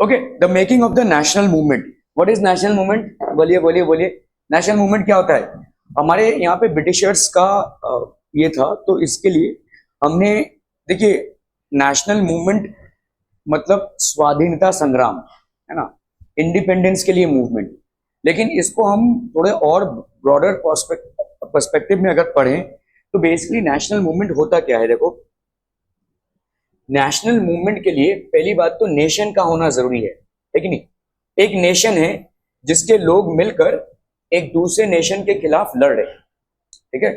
Okay, the making of the national movement. What is national movement? बोलिए बोलिए बोलिए. National movement क्या होता है? हमारे यहाँ पे ब्रिटिशर्स का ये था, तो इसके लिए हमने, देखिए, नेशनल मूवमेंट मतलब स्वाधीनता संग्राम, है ना, इंडिपेंडेंस के लिए मूवमेंट. लेकिन इसको हम थोड़े और ब्रॉडर पर्सपेक्टिव में अगर पढ़ें तो बेसिकली नेशनल मूवमेंट होता क्या है. देखो, नेशनल मूवमेंट के लिए पहली बात तो नेशन का होना जरूरी है कि नहीं. एक नेशन है जिसके लोग मिलकर एक दूसरे नेशन के खिलाफ लड़ रहे हैं. ठीक है,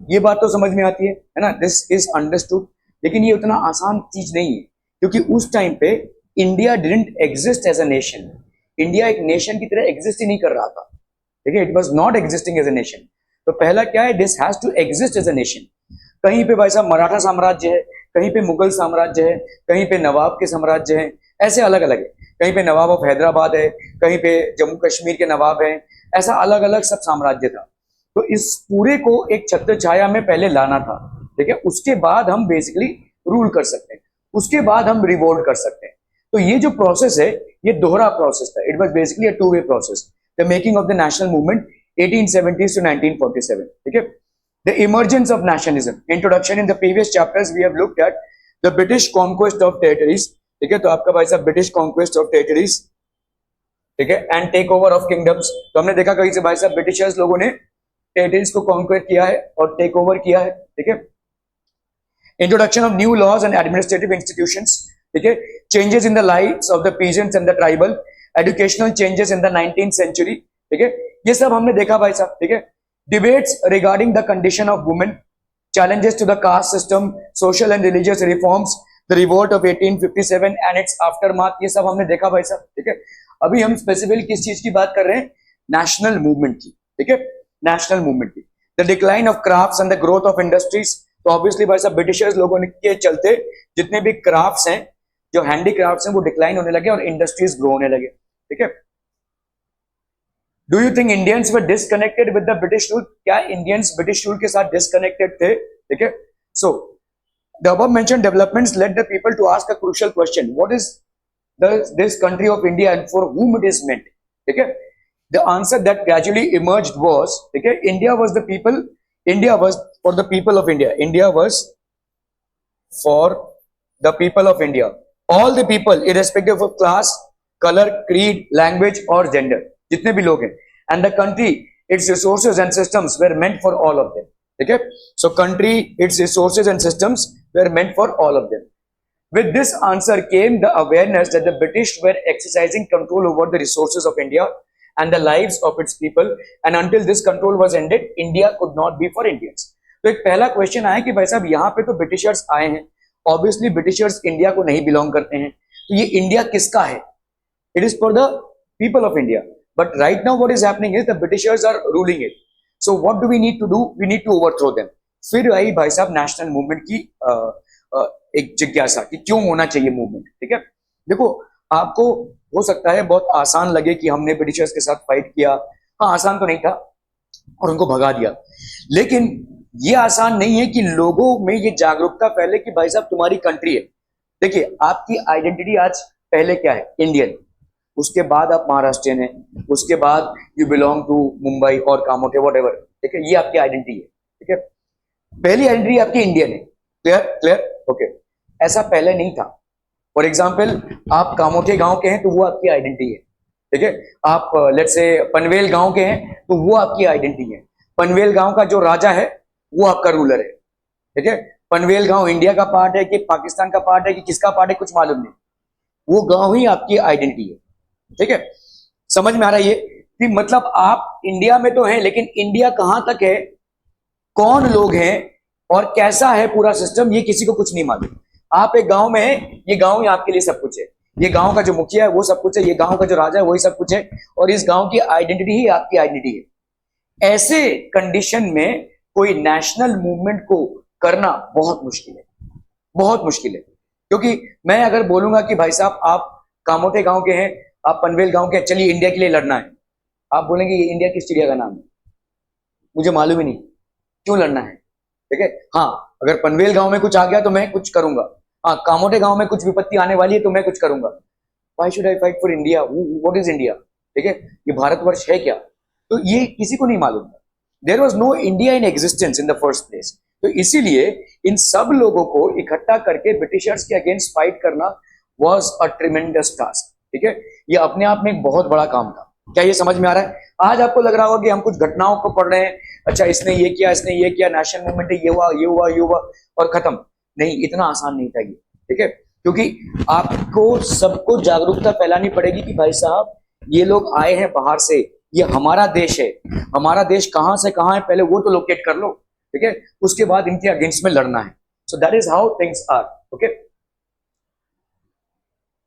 ये बात तो समझ में आती है ना, दिस इज अंडरस्टूड. लेकिन ये उतना आसान चीज नहीं है, क्योंकि उस टाइम पे India didn't exist as a nation. India एक नेशन की तरह एग्जिस्ट ही नहीं कर रहा था. ठीक है, it was not existing as a nation. तो पहला क्या है, this has to exist as a nation. कहीं पे भाई साहब मराठा साम्राज्य है, कहीं पे मुगल साम्राज्य है, कहीं पे नवाब के साम्राज्य है, ऐसे अलग अलग है. कहीं पे नवाब ऑफ हैदराबाद है, कहीं पे जम्मू कश्मीर के नवाब है, ऐसा अलग अलग सब साम्राज्य था. तो इस पूरे को एक छत्र छाया में पहले लाना था. ठीक है, उसके बाद हम बेसिकली रूल कर सकते हैं, उसके बाद हम रिवोल्ट कर सकते हैं. तो ये जो प्रोसेस है ये दोहरा प्रोसेस था. It was basically a two way process. The making of the national movement 1870s to 1947. ठीक है, the emergence of nationalism. Introduction. In the previous chapters we have looked at the British conquest of territories. ठीक है, तो आपका भाई साहब British conquest of territories, ठीक है, and take over of kingdoms. तो हमने देखा कहीं से भाई साहब ब्रिटिशर्स लोगों ने टेरिटरीज को कॉन्क्वेस्ट किया है और टेक ओवर किया है. ठीक है, introduction of new laws and administrative institutions. ठीक है, changes in the lives of the peasants and the tribal, educational changes in the 19th century. ठीक है, ये सब हमने देखा भाई साहब. ठीक है, debates regarding the condition of women, challenges to the caste system, social and religious reforms, the revolt of 1857 and its aftermath. ये सब हमने देखा भाई साहब. ठीक है, अभी हम स्पेसिफिकली किस चीज की बात कर रहे हैं? नेशनल मूवमेंट की. ठीक है, नेशनल मूवमेंट की. The decline of crafts and the growth of industries. तो ऑब्वियसली भाई साहब ब्रिटिशर्स लोगों के चलते जितने भी क्राफ्ट्स हैं, जो हैंडीक्राफ्ट्स हैं, वो डिक्लाइन होने लगे और इंडस्ट्रीज ग्रो होने लगे. ठीक है, do you think Indians were disconnected with the British rule? क्या इंडियंस ब्रिटिश रूल के साथ डिसकनेक्टेड थे? ठीक है, so the above mentioned developments led the people to ask a crucial question, what is this country of India and for whom it is meant. ठीक है, the answer that gradually emerged was, ठीक है, India was the people, India was for the people of India, India was for the people of India, all the people irrespective of class, colour, creed, language और gender, जितने भी लोग हैं. And the country, its resources and systems were meant for all of them. ठीक है, so country, its resources and systems were meant for all of them. With this answer came the awareness that the British were exercising control over the resources of India and the lives of its people, and until this control was ended, India could not be for Indians. तो एक पहला question आया कि भाई साहब यहाँ पे तो ब्रिटिशर्स आए हैं, ऑब्वियसली ब्रिटिशर्स इंडिया को नहीं बिलोंग करते हैं, तो ये इंडिया किसका है? It is for the people of India. But right now what is happening is the Britishers are ruling it. So what do we need to do? We need to overthrow them. फिर आई भाई साहब national movement की एक जिज्ञासा कि क्यों होना चाहिए मूवमेंट. ठीक है, देखो, आपको हो सकता है बहुत आसान लगे कि हमने ब्रिटिशर्स के साथ फाइट किया. हाँ, आसान तो नहीं था और उनको भगा दिया, लेकिन ये आसान नहीं है कि लोगों में ये जागरूकता फैले कि भाई साहब तुम्हारी कंट्री है. देखिए, आपकी आइडेंटिटी आज पहले क्या है? इंडियन. उसके बाद आप महाराष्ट्रियन है, उसके बाद यू बिलोंग टू मुंबई और कामोठे व्हाटएवर. ठीक है, ये आपकी आइडेंटिटी है. ठीक है, पहली आइडेंटिटी आपकी इंडियन है. Clear clear, okay. ऐसा पहले नहीं था. फॉर एग्जांपल, आप कामोठे गांव के हैं तो वो आपकी आइडेंटिटी है. ठीक है, आप लेट्स से पनवेल गांव के हैं तो वो आपकी आइडेंटिटी है. पनवेल गांव का जो राजा है वो आपका रूलर है. ठीक है, पनवेल गांव इंडिया का पार्ट है कि पाकिस्तान का पार्ट है कि किसका पार्ट है, कुछ मालूम नहीं. वो गांव ही आपकी आइडेंटिटी है. ठीक है, समझ में आ रहा है ये कि मतलब आप इंडिया में तो हैं, लेकिन इंडिया कहां तक है, कौन लोग हैं और कैसा है पूरा सिस्टम, ये किसी को कुछ नहीं मालूम. आप एक गांव में हैं, ये गांव ही आपके लिए सब कुछ है. ये गांव का जो मुखिया है वो सब कुछ है, ये गांव का जो राजा है वही सब कुछ है, और इस गांव की आइडेंटिटी ही आपकी आइडेंटिटी है. ऐसे कंडीशन में कोई नेशनल मूवमेंट को करना बहुत मुश्किल है, बहुत मुश्किल है. क्योंकि मैं अगर बोलूंगा कि भाई साहब आप कामोठे गांव के हैं, आप पनवेल गांव के, चलिए इंडिया के लिए लड़ना है, आप बोलेंगे ये इंडिया किस चिड़िया का नाम है, मुझे मालूम ही नहीं क्यों लड़ना है. ठीक है, हाँ, अगर पनवेल गांव में कुछ आ गया तो मैं कुछ करूंगा, हाँ, कामोठे गांव में कुछ विपत्ति आने वाली है तो मैं कुछ करूंगा. Why should I fight for India, what is India, ठीक है, ये भारतवर्ष है क्या, तो ये किसी को नहीं मालूम था। There was no India in existence in the first place. तो इसीलिए इन सब लोगों को इकट्ठा करके ब्रिटिशर्स के अगेंस्ट फाइट करना वॉज अ ट्रिमेंडस टास्क, ठीक है, ये अपने आप में एक बहुत बड़ा काम था। क्या ये समझ में आ रहा है? आज आपको लग रहा होगा कि हम कुछ घटनाओं को पढ़ रहे हैं, अच्छा इसने ये किया, इसने ये किया, नेशनल मूवमेंट है, ये हुआ ये हुआ ये हुआ और खत्म। नहीं, इतना आसान नहीं था ये, ठीक है, क्योंकि आपको सबको जागरूकता फैलानी पड़ेगी कि भाई साहब ये लोग आए हैं बाहर से, ये हमारा देश है, हमारा देश कहां से कहां है पहले वो तो लोकेट कर लो, ठीक है, उसके बाद इनके अगेंस्ट में लड़ना है। So that is how things are, okay.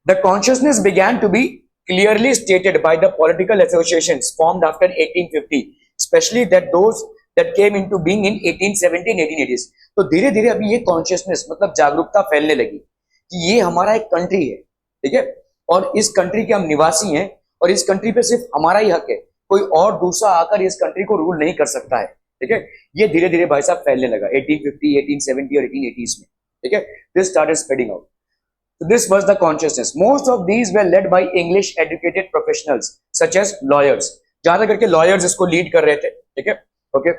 The consciousness began to be clearly stated by the political associations formed after 1850, especially that those that came into being in 1870 1880s। तो धीरे धीरे अभी ये कॉन्शियसनेस मतलब जागरूकता फैलने लगी कि ये हमारा एक कंट्री है, ठीक है, और इस कंट्री के हम निवासी हैं और इस कंट्री पे सिर्फ हमारा ही हक है, कोई और दूसरा आकर इस कंट्री को रूल नहीं कर सकता है, ठीक है। ये धीरे धीरे भाई साहब फैलने लगा 1850 1870 और 1880s में, ठीक है। This started spreading out. So this was the consciousness. Most of these were led by English educated professionals such as lawyers. ज्यादा करके lawyers इसको lead कर रहे थे, ठीक है, okay.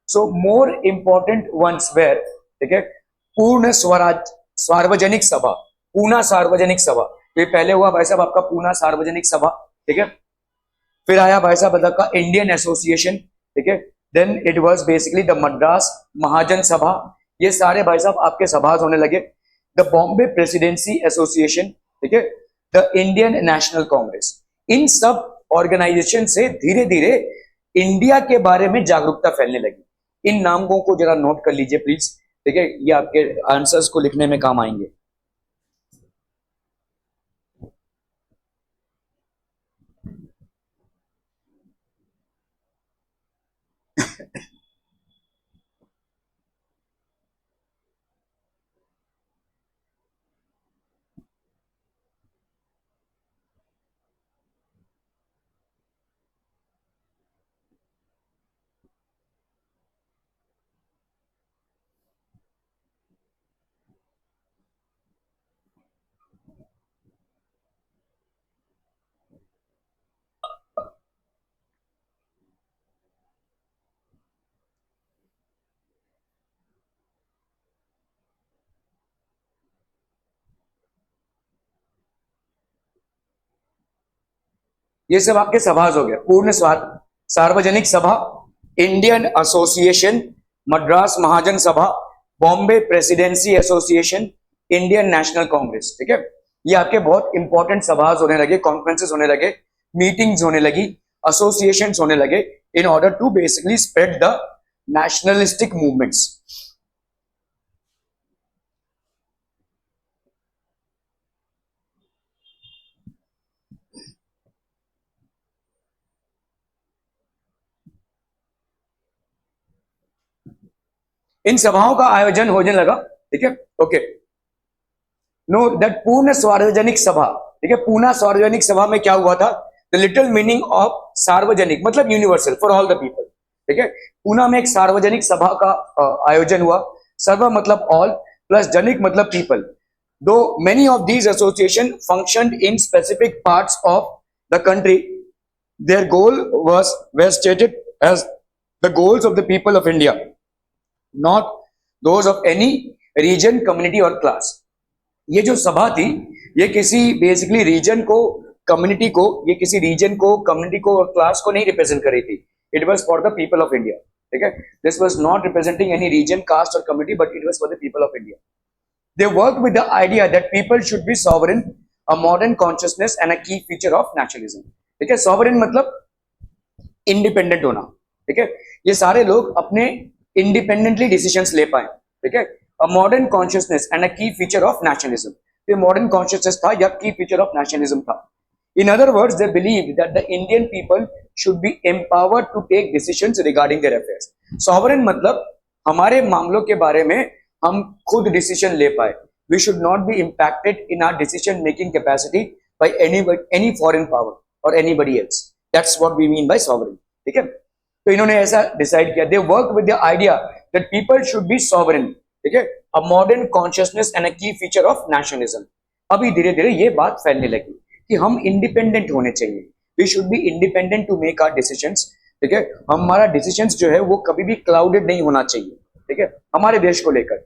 So more important ones were, ठीक है, पूर्ण स्वराज सार्वजनिक सभा, पूना सार्वजनिक सभा, तो ये पहले हुआ भाई साहब आपका पूना सार्वजनिक सभा, ठीक है। फिर आया भाई साहब का इंडियन एसोसिएशन, ठीक है। Then it was basically the Madras Mahajan Sabha, ये सारे भाई साहब आपके सभा होने लगे। द बॉम्बे प्रेसिडेंसी एसोसिएशन, ठीक है, द इंडियन नेशनल कांग्रेस, इन सब ऑर्गेनाइजेशन से धीरे धीरे इंडिया के बारे में जागरूकता फैलने लगी। इन नामों को जरा नोट कर लीजिए प्लीज, ठीक है, ये आपके आंसर्स को लिखने में काम आएंगे। ये सब आपके सभाज हो गया। पूर्ण सार्वजनिक सभा, इंडियन एसोसिएशन, मद्रास महाजन सभा, Bombay presidency association, Indian national Congress, ठीक है, ये आपके बहुत इंपॉर्टेंट सभाज होने लगे, कॉन्फ्रेंसेस होने लगे, मीटिंग्स होने लगी, एसोसिएशन होने लगे in order to basically spread the nationalistic movements. इन सभाओं का आयोजन होने लगा, ठीक है, ओके। नो दैट पूर्ण सार्वजनिक सभा, ठीक है, पूर्ण सार्वजनिक सभा में क्या हुआ था? द लिटिल मीनिंग ऑफ सार्वजनिक मतलब universal for all the people, ठीक है। पूना में एक सार्वजनिक सभा का आयोजन हुआ। सर्व मतलब ऑल, प्लस जनिक मतलब people. Though many of these association functioned in specific parts of the country, their goal was were stated as the goals of the people of India, not those of any region, community और class. ये जो सभा थी ये किसी basically reason को, community को, ये किसी रीजन को, कम्युनिटी को और क्लास को नहीं रिप्रेजेंट कर रही थी। It was for the people of India, ठीक है। This was not representing any region, caste और community, but it was for the people of India. They work with the idea that people should be sovereign, a modern consciousness and a key feature of nationalism, ठीक है। Sovereign मतलब independent होना, ठीक है, ये सारे लोग अपने इंडिपेंडेंटली डिसीजंस ले पाए, ठीक है। A modern consciousness and a key feature of nationalism, ये मॉडर्न कॉन्शियसनेस था या की फीचर ऑफ नेशनलिज्म था। In other words they believe that the Indian people should be empowered to take decisions regarding their affairs. Sovereign मतलब हमारे मामलों के बारे में हम खुद डिसीजन ले पाए। We should not be impacted in our decision making capacity by any foreign power और anybody else. That's what we mean by sovereign, ठीक है। तो इन्होंने ऐसा डिसाइड किया। They work with the idea that people should be sovereign, ठीक है, a modern consciousness and a key feature of nationalism. अभी धीरे धीरे ये बात फैलने लगी। कि हम इंडिपेंडेंट होने चाहिए, we should be independent to make our decisions, ठीक है। हमारा डिसीजंस जो है वो कभी भी क्लाउडेड नहीं होना चाहिए, ठीक है, हमारे देश को लेकर।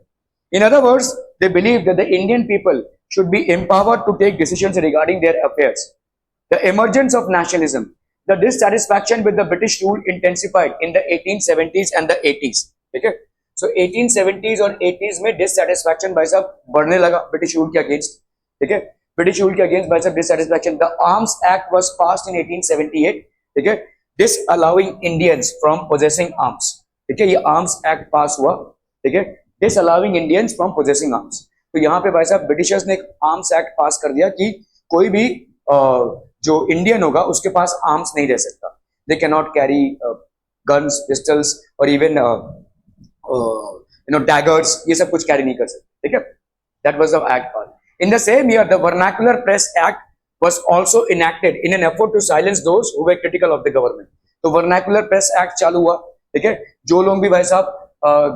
इन other words, they believe that the Indian people should be empowered to take decisions regarding their affairs. The emergence of nationalism, the dissatisfaction with the British rule intensified in the 1870s and the 80s. ठीक है, so 1870s और 80s में dissatisfaction भाई साहब बढ़ने लगा British rule के against, ठीक है, ब्रिटिश रूल के अगेंस्ट भाई साहब dissatisfaction. The Arms Act was passed in 1878, ठीक है, disallowing Indians from possessing arms, ठीक है, ये आर्म्स एक्ट पास हुआ, ठीक है, disallowing Indians from possessing arms. तो यहाँ पे भाई साहब ब्रिटिशर्स ने एक आर्म्स एक्ट पास कर दिया कि कोई भी जो इंडियन होगा उसके पास आर्म्स नहीं रह सकता, they can not carry guns, pistols और इवन डैगर्स, ये सब कुछ कैरी नहीं कर सकते, ठीक है, that was the act pass. In the same year the vernacular press act was also enacted in an effort to silence those who were critical of the government. तो vernacular press act चालू हुआ, ठीक है, जो लोग भी भाई साहब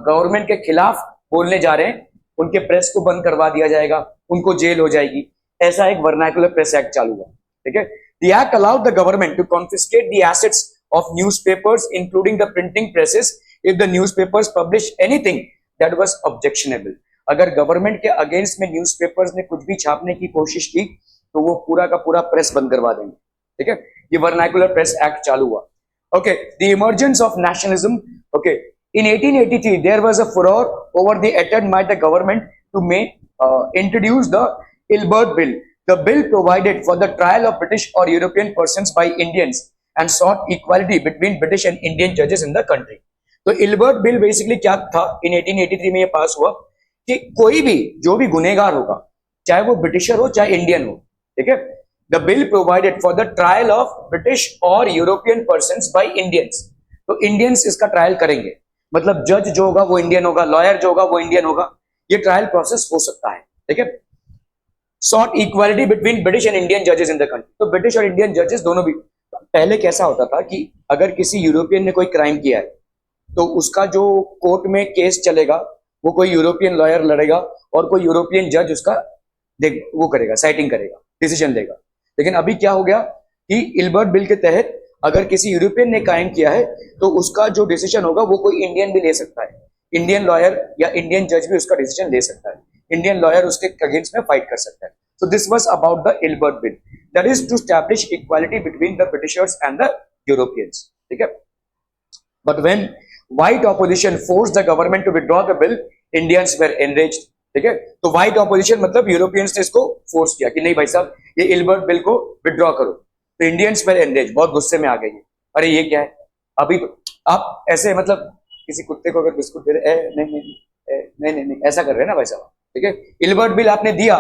गवर्नमेंट के खिलाफ बोलने जा रहे हैं उनके प्रेस को बंद करवा दिया जाएगा, उनको जेल हो जाएगी, ऐसा एक वर्नाकुलर प्रेस एक्ट चालू हुआ, ठीक है. The act allowed the government to confiscate the assets of newspapers, including the printing presses, if the newspapers published anything that was objectionable. अगर गवर्नमेंट के अगेंस्ट में न्यूज़पेपर्स ने कुछ भी छापने की कोशिश की तो वो पूरा का पूरा प्रेस बंद करवा देंगे, ठीक है. ये वर्नाकुलर प्रेस एक्ट चालू हुआ. Okay, the emergence of nationalism. Okay, in 1883 there was a furor over the attempt by the government to introduce the Ilbert Bill. The bill provided for the trial of British or European persons by Indians and sought equality between British and Indian judges in the country. तो Ilbert bill basically क्या था, इन 1883 में ये पास हुआ कि कोई भी जो भी गुनहगार होगा, चाहे वो ब्रिटिशर हो चाहे इंडियन हो, ठीक है, the bill provided for the trial of British और यूरोपियन पर्सन्स बाय इंडियंस. तो इंडियंस इसका ट्रायल करेंगे, मतलब जज जो होगा वो इंडियन होगा, लॉयर जो होगा वो इंडियन होगा, ये ट्रायल प्रोसेस हो सकता है, ठीक है. Sought equality between British and Indian जजेस इन द कंट्री. तो ब्रिटिश और इंडियन जजेस दोनों भी. पहले कैसा होता था कि अगर किसी यूरोपियन ने कोई क्राइम किया है तो उसका जो कोर्ट में केस चलेगा वो कोई यूरोपियन लॉयर लड़ेगा और कोई यूरोपियन जज उसका वो करेगा, साइटिंग करेगा, डिसीजन देगा. लेकिन अभी क्या हो गया कि इल्बर्ट बिल के तहत अगर किसी यूरोपियन ने क्राइम किया है तो उसका जो डिसीजन होगा वो कोई इंडियन भी ले सकता है, इंडियन लॉयर या इंडियन जज भी उसका डिसीजन ले सकता है, इंडियन लॉयर उसके अगेंस्ट में फाइट कर सकता है. So this was about the Ilbert bill, that is to establish equality between the Britishers and the Europeans, ठीक है. But when white opposition forced the government to withdraw the bill, Indians were enraged, ठीक है. तो white opposition मतलब Europeans ने इसको force किया कि नहीं भाई साहब ये इल्बर्ट बिल को विथड्रॉ करो. तो इंडियंस वर एनरेज, बहुत गुस्से में आ गए, अरे ये क्या है, अभी तो आप ऐसे मतलब किसी कुत्ते को अगर बिस्कुट दे रहे, नहीं नहीं नहीं नहीं नहीं ऐसा कर रहे हैं ना भाई साहब, ठीक है. इल्बर्ट बिल आपने दिया,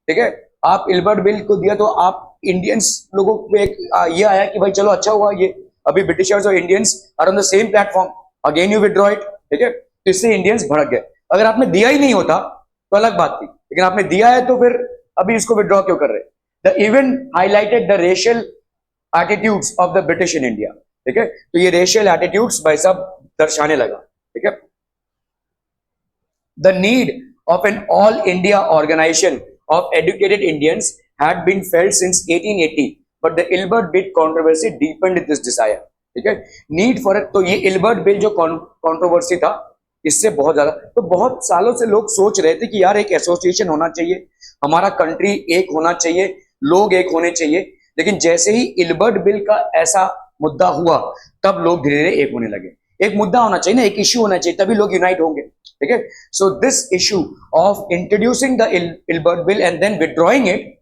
ठीक है, आप इल्बर्ट बिल को दिया तो आप इंडियंस लोगों को एक ये आया कि भाई चलो अच्छा हुआ, ये अभी ब्रिटिशर्स और Indians are on the same platform, again you withdraw it, ठीक है. तो इससे इंडियंस भड़क गए. अगर आपने दिया ही नहीं होता तो अलग बात थी, लेकिन आपने दिया है तो फिर अभी इसको विथड्रॉ क्यों कर रहे. The event highlighted the racial attitudes of the British in India, ठीक है. तो ये रेशियल एटीट्यूड्स भाई साहब दर्शाने लगा, ठीक है. The need of an all India organisation of educated Indians had been felt since 1880, but the Ilbert bill controversy deepened this desire, ठीक है. नीड फॉर, तो ये इल्बर्ट बिल जो कंट्रोवर्सी था इससे बहुत ज्यादा, तो बहुत सालों से लोग सोच रहे थे कि यार एक एसोसिएशन होना चाहिए, हमारा कंट्री एक होना चाहिए, लोग एक होने चाहिए. लेकिन जैसे ही इल्बर्ट बिल का ऐसा मुद्दा हुआ तब लोग धीरे धीरे एक होने लगे. एक मुद्दा होना चाहिए ना, एक इश्यू होना चाहिए, तभी लोग यूनाइट होंगे, ठीक है. So this issue of introducing the Ilbert bill and then withdrawing it,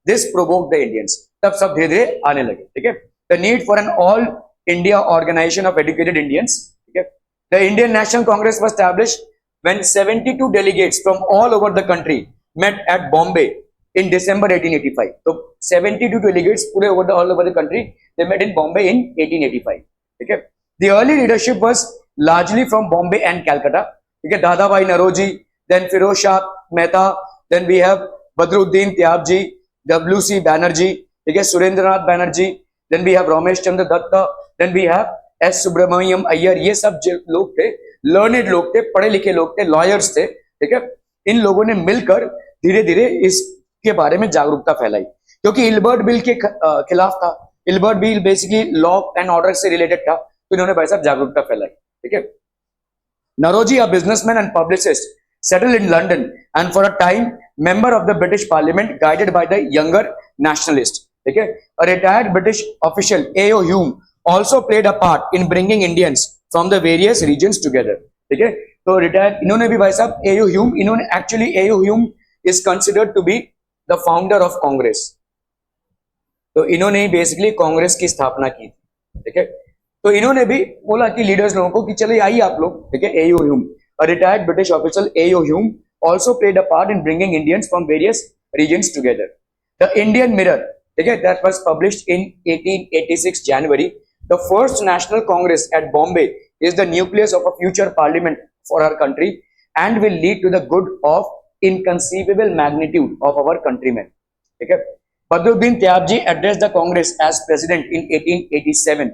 this provoked the Indians. तब सब धीरे धीरे आने लगे, ठीक है. The need for an all India organisation of educated Indians, ठीक है. The Indian National Congress was established when 72 delegates from all over the country met at Bombay in December 1885. So 72 delegates पूरे all over the country, they met in Bombay in 1885. Okay. The early leadership was largely from Bombay and Calcutta. Okay. Dada Bhai Naroji, then Firoz Shah Mehta, then we have Badruddin Tyabji, W.C. Banerjee, okay, Surendranath Banerjee, then we have Ramesh Chandra Datta, then we have S Subramaniam Iyer. ये सब जो लोग थे learned लोग थे, पढ़े लिखे लोग थे, लॉयर्स थे, ठीक है. इन लोगों ने मिलकर धीरे धीरे इसके बारे में जागरूकता फैलाई क्योंकि इल्बर्ट बिल के खिलाफ था। Ilbert bill basically law and order से रिलेटेड था, तो इन्होंने भाई साहब जागरूकता फैलाई। ठीक है। Naroji, a businessman and publicist, settled in London and for a time member of the British Parliament, guided by the younger nationalist. Okay, a retired British official, A.O. Hume, also played a part in bringing Indians from the various regions together. Okay, so retired इन्होंने भी भाई साहब A.O. Hume, इन्होंने actually A.O. Hume is considered to be the founder of Congress. तो इन्होंने basically Congress की स्थापना की। ठीक है, तो इन्होंने भी बोला कि लीडर्स लोगों को कि चलिए आइए आप लोग। ठीक है, A.O. Hume, a retired British official, A.O. Hume also played a part in bringing Indians from various regions together. The Indian Mirror, ठीक है, that was published in 1886 January. The first national congress at Bombay is the nucleus of a future parliament for our country and will lead to the good of inconceivable magnitude of our countrymen. ठीक है, Badruddin Tyabji addressed the Congress as president in 1887.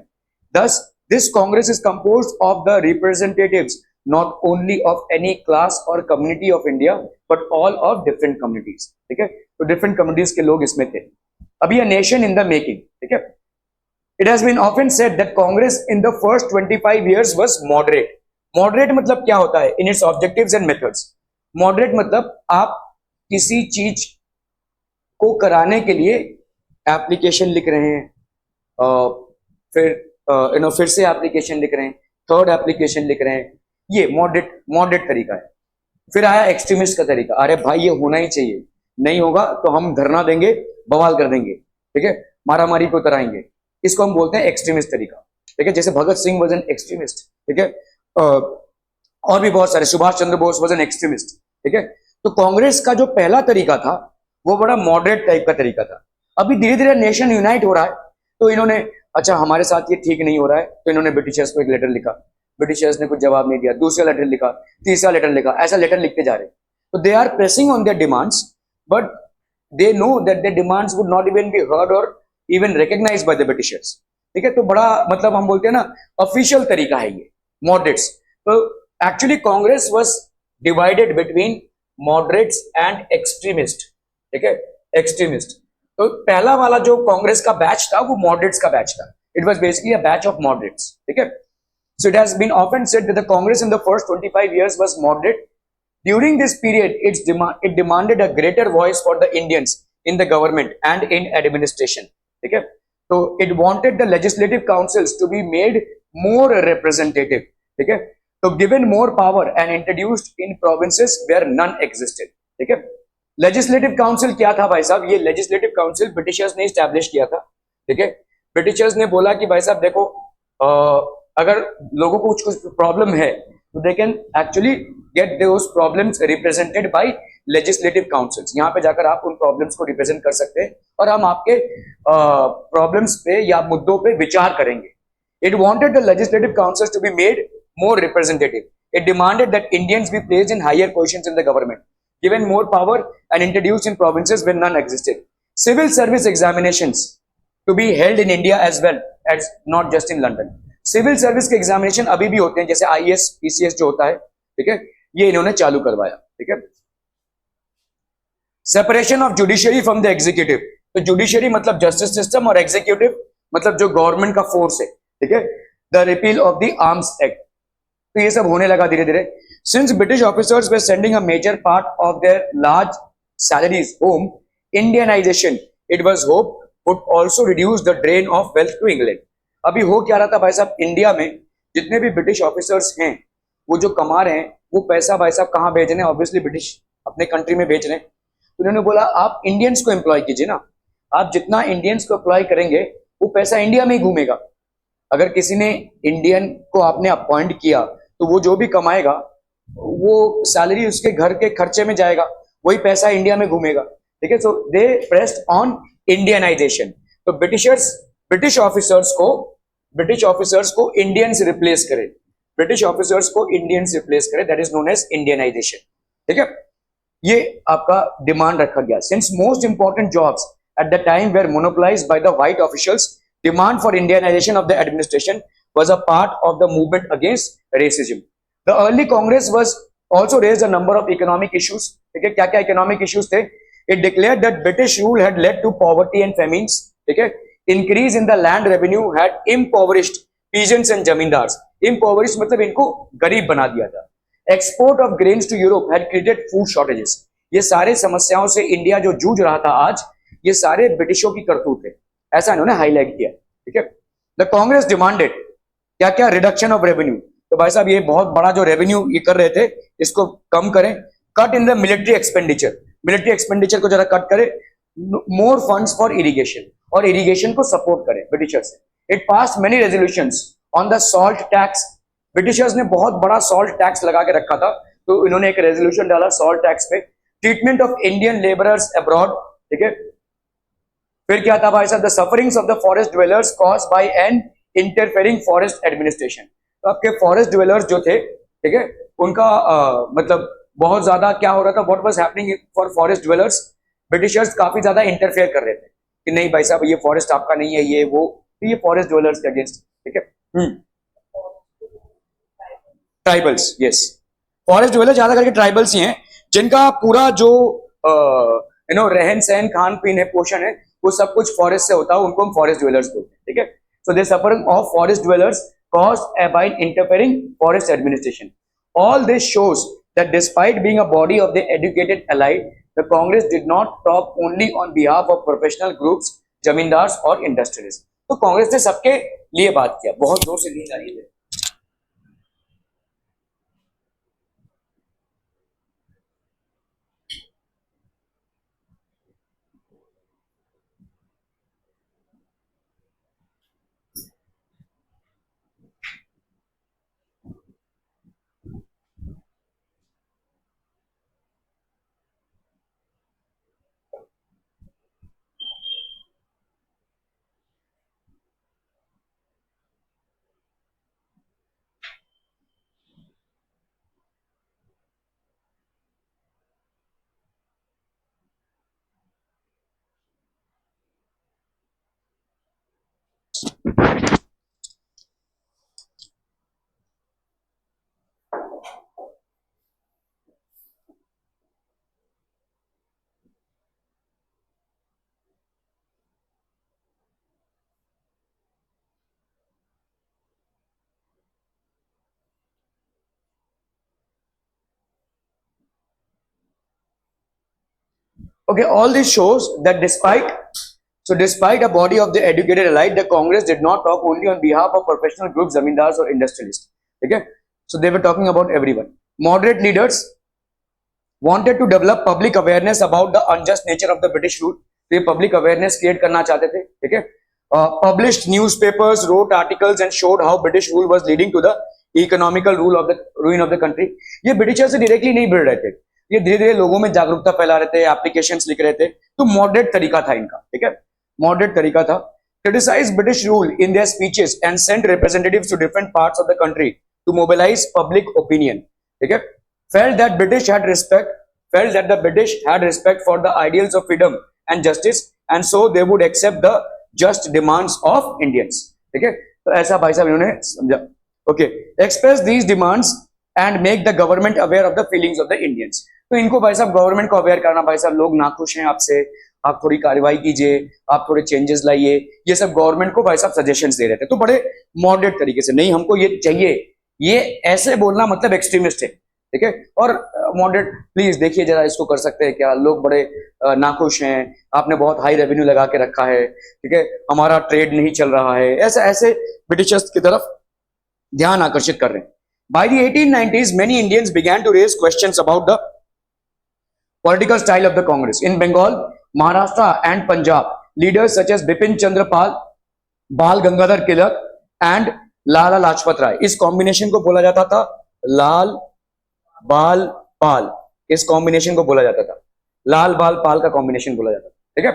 Thus, this Congress is composed of the representatives not only of any class or community of India, but all of different communities. ठीक है, तो different communities के लोग इसमें थे। अभी a nation in the making। ठीक है, it has been often said that Congress in the first 25 years was moderate. Moderate मतलब क्या होता है? In its objectives and methods. Moderate मतलब आप किसी चीज को कराने के लिए एप्लीकेशन लिख रहे हैं, फिर फिर से एप्लीकेशन लिख रहे हैं, थर्ड एप्लीकेशन लिख रहे हैं, ये मॉडरेट तरीका है। फिर आया एक्सट्रीमिस्ट का तरीका, अरे भाई ये होना ही चाहिए, नहीं होगा तो हम धरना देंगे, बवाल कर देंगे। ठीक है, मारामारी को उतराएंगे, इसको हम बोलते हैं एक्सट्रीमिस्ट तरीका। ठीक है, जैसे Bhagat Singh was an extremist. ठीक है, और भी बहुत सारे, Subhash Chandra Bose was an extremist. ठीक है, तो कांग्रेस का जो पहला तरीका था वो बड़ा मॉडरेट टाइप का तरीका था। अभी धीरे धीरे नेशन यूनाइट हो रहा है, तो इन्होंने अच्छा हमारे साथ ये ठीक नहीं हो रहा है, तो इन्होंने ब्रिटिशर्स को एक लेटर लिखा, ब्रिटिशर्स ने कुछ जवाब नहीं दिया, दूसरा लेटर लिखा, तीसरा लेटर लिखा, ऐसा लेटर लिखते जा रहे। तो they are pressing on their demands, but they know that their demands would not even be heard और even recognised by the Britishers. ठीक है, तो बड़ा मतलब हम बोलते हैं ना ऑफिशियल तरीका है ये मॉडरेट्स। तो actually Congress was divided between moderates and extremist. ठीक है, एक्सट्रीमिस्ट। तो पहला वाला जो कांग्रेस का बैच था वो मॉडरेट्स का बैच था। It was basically a batch of moderates. ठीक है, so it has been often said that the Congress in the first 25 years was moderate. During this period, it demanded a greater voice for the Indians in the government and in administration. ठीक है, so it wanted the legislative councils to be made more representative. ठीक है, so given more power and introduced in provinces where none existed. ठीक है, legislative council क्या था भाई साहब? ये लेजिस्लेटिव काउंसिल ब्रिटिशर्स ने स्टैब्लिश किया था। ठीक है, ब्रिटिशर्स ने बोला कि भाई साहब देखो, अगर लोगों को कुछ प्रॉब्लम है तो they can actually get those problems represented by legislative councils. यहाँ पे जाकर आप उन प्रॉब्लम्स को रिप्रेजेंट कर सकते हैं और हम आपके प्रॉब्लम्स पे या मुद्दों पे विचार करेंगे। It wanted the legislative councils to be made more representative. It demanded that Indians be placed in higher positions in the government, given more power and introduced in provinces where none existed. Civil service examinations to be held in India as well as not just in London. Civil service के examination अभी भी होते हैं, जैसे IAS, PCS जो होता है। ठीक है, ये इन्होंने चालू करवाया। ठीक है, separation of judiciary from the executive. तो judiciary मतलब justice system और executive मतलब जो गवर्नमेंट का फोर्स है। ठीक है, the repeal of the Arms Act. तो ये सब होने लगा धीरे धीरे। Since British officers were sending a major part of their large salaries home, Indianization, it was hoped, would also reduce the drain of wealth to England. अभी हो क्या रहा था भाई साहब, इंडिया में जितने भी ब्रिटिश ऑफिसर्स हैं वो जो कमा रहे हैं वो पैसा भाई साहब कहाँ भेज रहे हैं? ऑब्वियसली ब्रिटिश अपने कंट्री में भेज रहे हैं। तो उन्होंने बोला आप इंडियंस को एम्प्लॉय कीजिए ना, आप जितना इंडियंस को एम्प्लॉय करेंगे वो पैसा इंडिया में ही घूमेगा। अगर किसी ने इंडियन को आपने अपॉइंट किया तो वो जो भी कमाएगा वो सैलरी उसके घर के खर्चे में जाएगा, वही पैसा इंडिया में घूमेगा। ठीक है, so they pressed on Indianisation. तो ब्रिटिश ऑफिसर्स को इंडियंस रिप्लेस करें, that is known as Indianisation. ठीक है, ये आपका डिमांड रखा गया। Since most important jobs at the time were monopolised by the white officials, demand for Indianisation of the administration was a part of the movement against racism. The early Congress was also raised a number of economic issues. ठीक है, क्या क्या economic issues थे? It declared that British rule had led to poverty and famines. ठीक है, increase in the land revenue had impoverished peasants and zamindars. Impoverished मतलब इनको गरीब बना दिया था. Export of grains to Europe had created food shortages. ये सारे समस्याओं से इंडिया जो जूझ रहा था आज, ये सारे ब्रिटिशों की करतूत है, ऐसा इन्होंने हाईलाइट किया. ठीक है. द कांग्रेस डिमांडेड क्या क्या, रिडक्शन ऑफ रेवेन्यू. तो भाई साहब ये बहुत बड़ा जो रेवेन्यू ये कर रहे थे इसको कम करें. Cut in the military expenditure, military expenditure को जरा कट करें. मोर फंड्स फॉर इरिगेशन, और इरिगेशन को सपोर्ट करें Britishers. It pass many resolutions on the salt tax. Britishers ने बहुत बड़ा सॉल्ट टैक्स लगा के रखा था, तो इन्होंने एक रेजोल्यूशन डाला सॉल्ट टैक्स पे. Treatment of Indian labourers abroad. ठीक है. फिर क्या था भाई साहब, the sufferings of the forest dwellers caused by an interfering forest administration. तो आपके फॉरेस्ट ड्वेलर्स जो थे, ठीक है, उनका मतलब बहुत ज्यादा क्या हो रहा था, what was happening for forest dwellers. Britishers काफी ज्यादा इंटरफेयर कर रहे थे कि नहीं भाई साहब ये फॉरेस्ट आपका नहीं है, ये वो. तो ये फॉरेस्ट ड्वेलर्स के अगेंस्ट. ठीक है. ट्राइबल्स, यस, फॉरेस्ट ड्वेलर ज्यादा करके ट्राइबल्स ही हैं, जिनका पूरा जो रहन सहन खान पीन है, पोषण है, वो सब कुछ फॉरेस्ट से होता है. उनको हम फॉरेस्ट ड्वेलर्स बोलते हैं. ठीक है. So the suffering of forest dwellers caused by interfering forest administration. All this shows that despite being a body of the educated elite, the Congress did not talk only on behalf of professional groups, zamindars और industrialist. तो कांग्रेस ने सबके लिए बात किया, बहुत जोर से दी जा रही है. Okay, all this shows that despite a body of the educated elite, the Congress did not talk only on behalf of professional groups, zamindars or industrialists. Okay, so they were talking about everyone. Moderate leaders wanted to develop public awareness about the unjust nature of the British rule. तो ये public awareness create करना चाहते थे. ठीक है. Published newspapers, wrote articles and showed how British rule was leading to the economical ruin of the country. ये britisher से directly नहीं भिड़ रहे थे, ये धीरे धीरे लोगों में जागरूकता फैला रहे थे, एप्लीकेशंस लिख रहे थे. तो मॉडरेट तरीका था इनका. ठीक है. मॉडरेट तरीका था. Criticise British rule in their speeches and sent representatives to different parts of the country to mobilise public opinion. ठीक है. felt that the British had respect for the ideals of freedom and justice, and so they would accept the just demands of Indians. ठीक है. तो ऐसा भाई साहब इन्होंने समझा. Okay. Express these demands and make the government aware of the feelings of the Indians. तो इनको भाई साहब गवर्नमेंट को अवेयर करना, भाई साहब लोग नाखुश हैं आपसे, आप थोड़ी कार्रवाई कीजिए, आप थोड़े चेंजेस लाइए, ये सब गवर्नमेंट को भाई साहब सजेशंस दे रहे थे. तो बड़े मॉडरेट तरीके से, नहीं हमको ये चाहिए, ये ऐसे बोलना मतलब एक्सट्रीमिस्ट है. ठीक है. और मॉडरेट प्लीज देखिए जरा इसको कर सकते हैं क्या, लोग बड़े नाखुश हैं, आपने बहुत हाई रेवेन्यू लगा के रखा है. ठीक है. हमारा ट्रेड नहीं चल रहा है, ऐसे ब्रिटिशर्स की तरफ ध्यान आकर्षित कर रहे हैं. By the 1890s, many Indians began to raise questions about the political style of the Congress. In Bengal, Maharashtra and Punjab, leaders such as Bipin Chandra Pal, Bal Gangadhar Tilak and Lala Lajpat Rai. इस combination को बोला जाता था लाल बाल पाल. इस combination को बोला जाता था लाल बाल पाल का कॉम्बिनेशन बोला जाता था. ठीक है.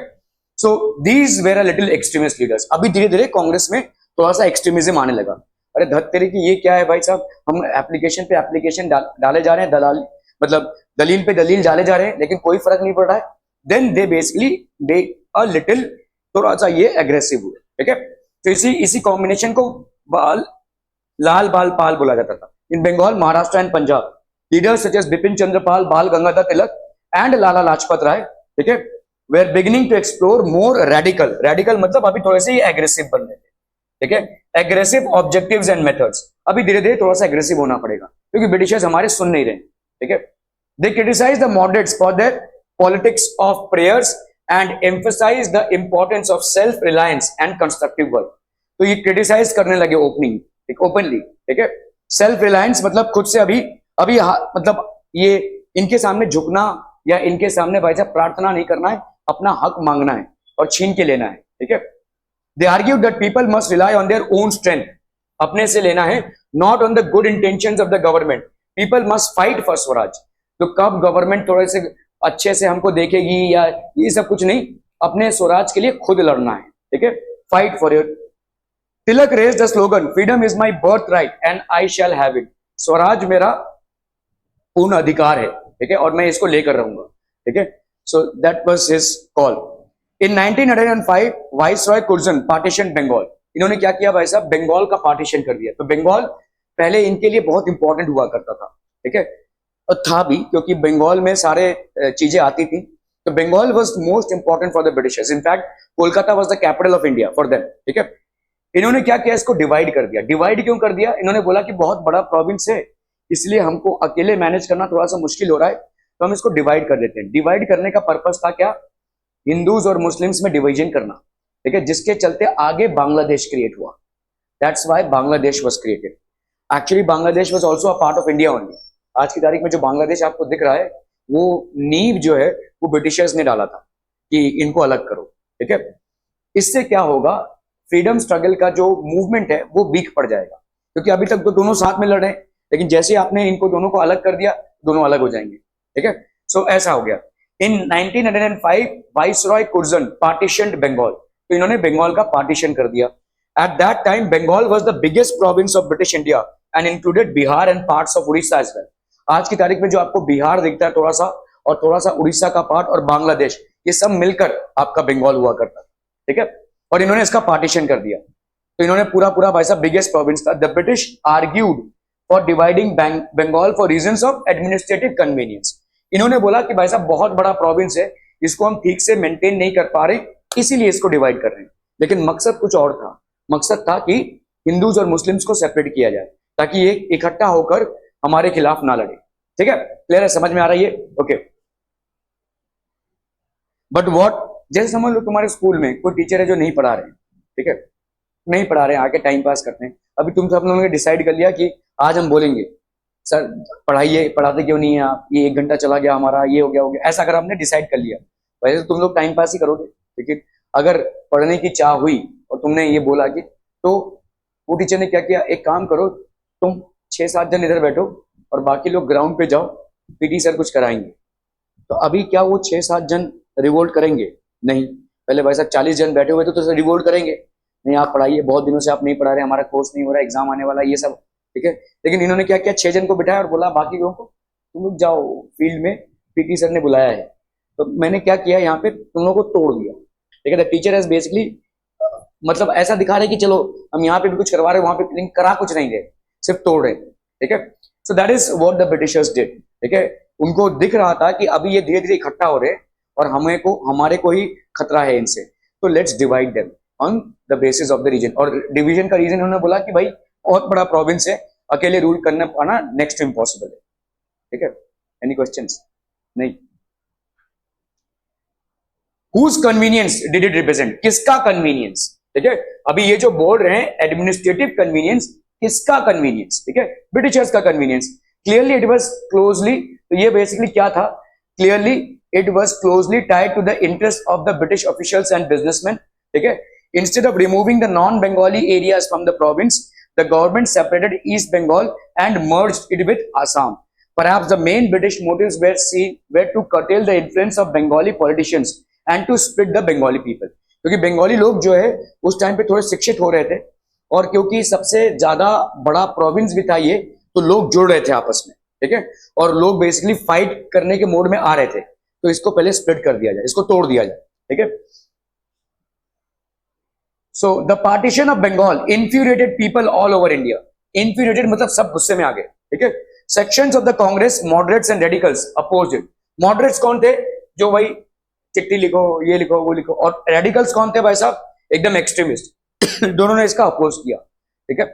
So these were a little extremist leaders. अभी धीरे धीरे कांग्रेस में थोड़ा सा एक्सट्रीमिज्म आने लगा. अरे धत्तेरे की ये क्या है भाई साहब, हम एप्लीकेशन पे एप्लीकेशन डाले जा रहे हैं, दलाल मतलब दलील पे दलील डाले जा रहे हैं, लेकिन कोई फर्क नहीं पड़ रहा है. Then they basically they a little थोड़ा सा ये एग्रेसिव हुए. ठीक है. तो इसी कॉम्बिनेशन को लाल बाल पाल बोला जाता था. In Bengal, Maharashtra and Punjab, leaders such as Bipin Chandra Pal, Bal Gangadhar Tilak and Lala Lajpat Rai, ठीक है, वे are beginning to explore more radical, radical मतलब अभी थोड़े से एग्रेसिव बन रहे थे, ठीक है, एग्रेसिव ऑब्जेक्टिव्स एंड मेथड्स, अभी धीरे धीरे थोड़ा सा एग्रेसिव होना पड़ेगा क्योंकि ब्रिटिशर्स हमारे सुन नहीं रहे, ठीक है। They criticise the moderates for their politics of prayers and emphasise the importance of self reliance and constructive work. तो ये क्रिटिसाइज करने लगे ओपनली, ठीक है। सेल्फ रिलायंस मतलब खुद से अभी अभी मतलब ये इनके सामने झुकना या इनके सामने भाई साहब प्रार्थना नहीं करना है, अपना हक मांगना है और छीन के लेना है, ठीक है। दे argue that people must rely on their own strength, अपने से लेना है, not on the good intentions of the government. People must fight for Swaraj. तो कब गवर्नमेंट थोड़े से अच्छे से हमको देखेगी या ये सब कुछ नहीं, अपने स्वराज के लिए खुद लड़ना है, ठीक है, fight for your. Tilak raised the slogan freedom is my birthright and I shall have it. Swaraj मेरा पूर्ण अधिकार है, ठीक है, और मैं इसको लेकर रहूंगा, ठीक है। So that was his call. In 1905 viceroy Curzon partition Bengal. इन्होंने क्या किया भाई साहब, बंगाल का पार्टीशन कर दिया। तो बंगाल पहले इनके लिए बहुत इंपॉर्टेंट हुआ करता था, ठीक है, और था भी क्योंकि बंगाल में सारे चीजें आती थी। तो Bengal was most important for the Britishers. In fact Kolkata was the capital of India for them, ठीक है। इन्होंने क्या किया, इसको डिवाइड कर दिया। डिवाइड क्यों कर दिया, इन्होंने बोला कि बहुत बड़ा प्रोविंस है, इसलिए हमको अकेले मैनेज करना थोड़ा सा मुश्किल हो रहा है, तो हम इसको डिवाइड कर देते हैं। डिवाइड करने का पर्पस था क्या, हिंदूज और मुस्लिम्स में डिवीजन करना, ठीक है, जिसके चलते आगे बांग्लादेश क्रिएट हुआ। That's why Bangladesh was created. Actually Bangladesh was also a part of India only. आज की तारीख में जो बांग्लादेश आपको दिख रहा है, वो नींव जो है वो ब्रिटिशर्स ने डाला था कि इनको अलग करो, ठीक है। इससे क्या होगा, फ्रीडम स्ट्रगल का जो मूवमेंट है वो वीक पड़ जाएगा, क्योंकि अभी तक तो दोनों साथ में लड़ रहे हैं, लेकिन जैसे आपने इनको दोनों को अलग कर दिया, दोनों अलग हो जाएंगे, ठीक है। सो ऐसा हो गया। In 1905 viceroy Curzon partitioned Bengal. तो इन्होंने बंगाल का पार्टीशन कर दिया। At that time Bengal was the biggest province of British India and included Bihar and parts of Orissa as well. आज की तारीख में जो आपको बिहार दिखता है थोड़ा सा, और थोड़ा सा उड़ीसा का पार्ट और बांग्लादेश, ये सब मिलकर आपका बंगाल हुआ करता, ठीक है। और इन्होंने इसका पार्टीशन कर दिया। तो इन्होंने पूरा पूरा भाई साहब बिगेस्ट प्रोविंस था। The British argued for dividing Bengal for reasons of administrative convenience. इन्होंने बोला कि भाई साहब बहुत बड़ा प्रोविंस है, इसको हम ठीक से मेंटेन नहीं कर पा रहे, इसीलिए इसको डिवाइड कर रहे हैं। लेकिन मकसद कुछ और था। मकसद था कि हिंदूज और मुस्लिम्स को सेपरेट किया जाए, ताकि ये इकट्ठा होकर हमारे खिलाफ ना लड़े, ठीक है। क्लियर है, समझ में आ रही है, ओके। बट व्हाट, जैसे समझ लो तुम्हारे स्कूल में कोई टीचर है जो नहीं पढ़ा रहे हैं, ठीक है, नहीं पढ़ा रहे हैं, आके टाइम पास करते हैं। अभी तुम सब लोगों ने डिसाइड कर लिया कि आज हम बोलेंगे सर पढ़ाइए, पढ़ाते क्यों नहीं है आप, ये 1 घंटा चला गया हमारा, ये हो गया, ऐसा अगर हमने डिसाइड कर लिया, वैसे तो तुम लोग टाइम पास ही करोगे। लेकिन अगर पढ़ने की चाह हुई और तुमने ये बोला कि, तो वो टीचर ने क्या किया, एक काम करो, तुम 6-7 जन इधर बैठो और बाकी लोग ग्राउंड पे जाओ, पीटी सर कुछ कराएंगे। तो अभी क्या वो 6-7 जन रिवोल्ट करेंगे? नहीं। पहले भाई साहब 40 जन बैठे हुए तो रिवोल्ट करेंगे, नहीं आप पढ़ाइए, बहुत दिनों से आप नहीं पढ़ा रहे, हमारा कोर्स नहीं हो रहा, एग्जाम आने वाला, ये सब, ठीक है। लेकिन इन्होंने क्या किया, 6 जन को बिठाया और बोला बाकी लोगों को तुम लोग जाओ फील्ड में, पीटी सर ने बुलाया है। तो मैंने क्या किया, यहाँ पे तुम लोगों को तोड़ दिया, ठीक है। द टीचर हैज बेसिकली मतलब ऐसा दिखा रहे कि चलो हम यहाँ पे भी कुछ करवा रहे, वहां पे लेकिन करा कुछ नहीं रहे, सिर्फ तोड़ रहे, ठीक है। So that is what the Britishers did, ठीक है। उनको दिख रहा था कि अभी ये धीरे धीरे इकट्ठा हो रहे और हमारे को ही खतरा है इनसे, तो let's divide them on the basis of the region. और डिवीजन का रीजन उन्होंने बोला कि भाई बहुत बड़ा प्रोविंस है, अकेले रूल करना पाना नेक्स्ट टू इम्पॉसिबल है, ठीक है। Any questions? नहीं। Whose convenience did it represent, किसका कन्वीनियंस, ठीक है। अभी ये जो बोल रहे हैं एडमिनिस्ट्रेटिव कन्वीनियंस, किसका कन्वीनियंस, ठीक है, ब्रिटिशर्स का convenience. Clearly it was closely, तो ये बेसिकली क्या था, clearly it was closely tied to the interest of the British officials and businessman, ठीक है। Instead of removing the non Bengali areas from the province, the government separated East Bengal and merged it with Assam. Perhaps the main British motives were to curtail the influence of Bengali politicians and to split the Bengali people. क्योंकि बंगाली लोग जो है उस time पे थोड़े शिक्षित हो रहे थे, और क्योंकि सबसे ज्यादा बड़ा प्रोविंस भी था ये, तो लोग जुड़ रहे थे आपस में, ठीक है। और लोग बेसिकली फाइट करने के मोड में आ रहे थे, तो इसको पहले स्प्लिट कर दिया जाए, इसको तोड़ दिया जाए, ठीक है। So the partition of Bengal infuriated people all over India. Infuriated मतलब सब गुस्से में आ गए, ठीक है। Sections of the Congress, moderates and radicals opposed it. Moderates कौन थे? जो भाई चिट्ठी लिखो, ये लिखो, वो लिखो। और रेडिकल्स कौन थे भाई साहब? एकदम एक्सट्रीमिस्ट। दोनों ने इसका अपोज किया, ठीक है।